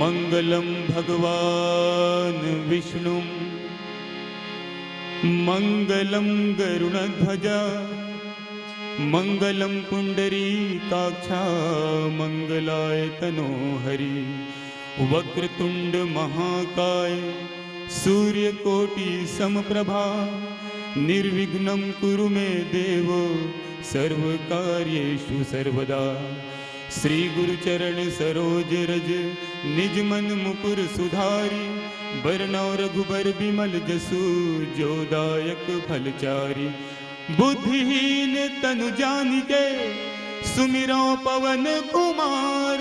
मंगलम भगवान विष्णु मंगलम गरुणध्वजा मंगलम पुंडरीकाक्षा मंगलाय तनोहरि वक्रतुंड महाकाय सूर्यकोटि समप्रभा निर्विघ्नं कुरु मे देव सर्वकार्येषु सर्वदा। श्री गुरु चरण सरोज रज निज मन मुकुर सुधारी बरनौ रघुबर बिमल जसु जोदायक फलचारी। बुद्धिहीन तनु जानिके सुमिरो पवन कुमार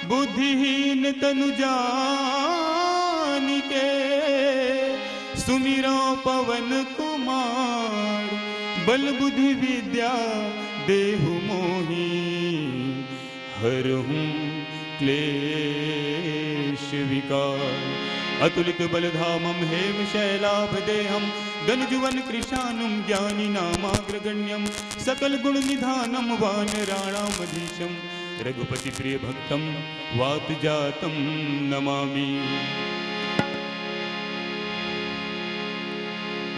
बुद्धिहीन तनु जानिके सुमिरो पवन कुमार बल बुद्धि विद्या देहु मोहि हरहूँ क्लेश विकार। अतुलित बलधामं हेम शैलाभदेहं धनुजुवन कृशानुं ज्ञानिनामाग्रगण्यं सकल गुण निधानं वानराणामधीशं रघुपति प्रिय भक्तं वातजातं नमामि।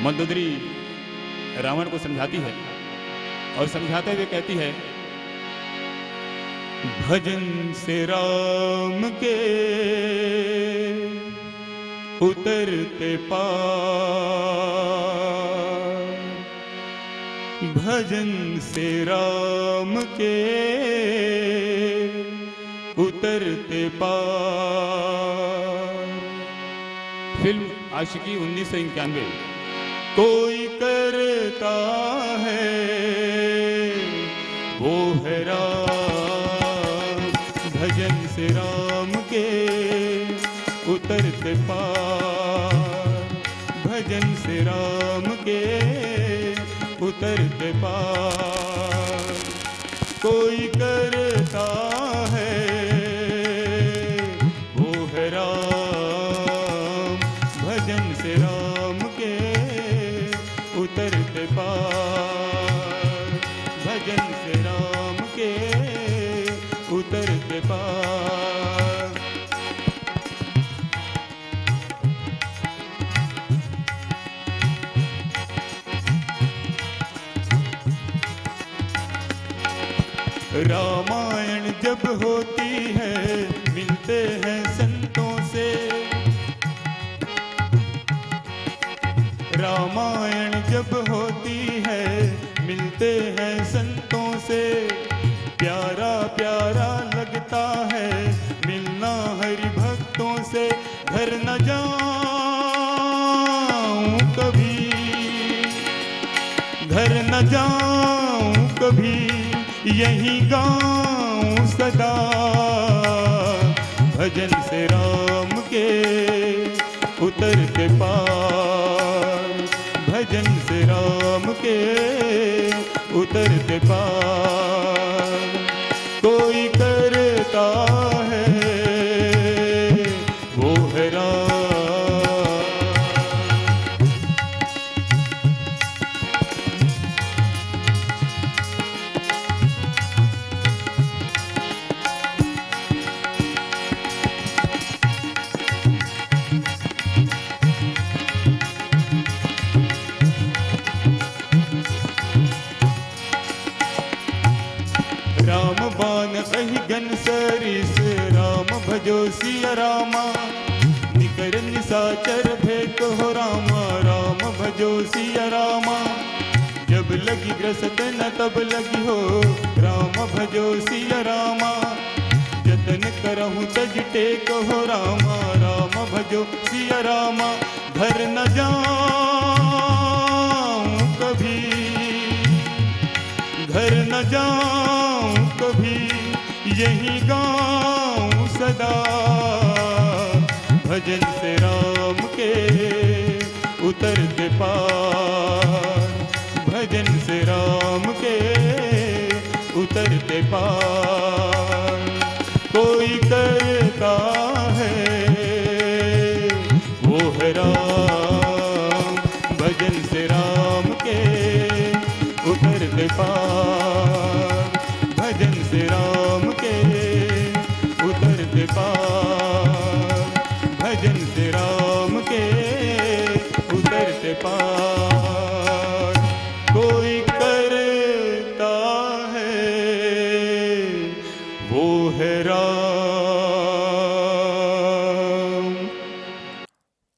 मंदोदरी रावण को समझाती है और समझाते हुए कहती है, भजन से राम के उतरते पार भजन से राम के उतरते पार। फिल्म आशिकी 1991। कोई करता है वो है राम भजन से राम के उतरते पार भजन से राम के उतरते पार। कोई करता है वो है राम भजन से राम के उतरते पार भजन से राम के उतरते पार। रामायण जब होती है मिलते हैं संतों से रामायण जब होती है मिलते हैं संतों से। प्यारा प्यारा लगता है मिलना हरि भक्तों से। घर न जाऊं कभी घर न जाऊं कभी यही गाऊं सदा भजन से राम के उतरते पार भजन से राम के उतरते पार। कोई करता है वो है राम। राम बान कही गन सरिस राम भजो सिया रामा निकर निसाचर भेक हो रामा राम भजो सिया रामा। जब लगी ग्रसत न तब लगी हो राम भजो सिया रामा। जतन करहूँ तज टेक हो रामा राम भजो सिया रामा। घर न जाऊं कभी घर न जाऊं कभी यही गाऊं सदा भजन से राम के उतरते पार भजन से राम के उतरते पार। कोई करता है वो है राम भजन से राम के उतरते पार भजन से राम के उतरते पार। पार। कोई करता है वो है राम।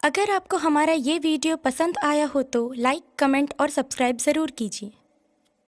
अगर आपको हमारा ये वीडियो पसंद आया हो तो लाइक, कमेंट और सब्सक्राइब ज़रूर कीजिए।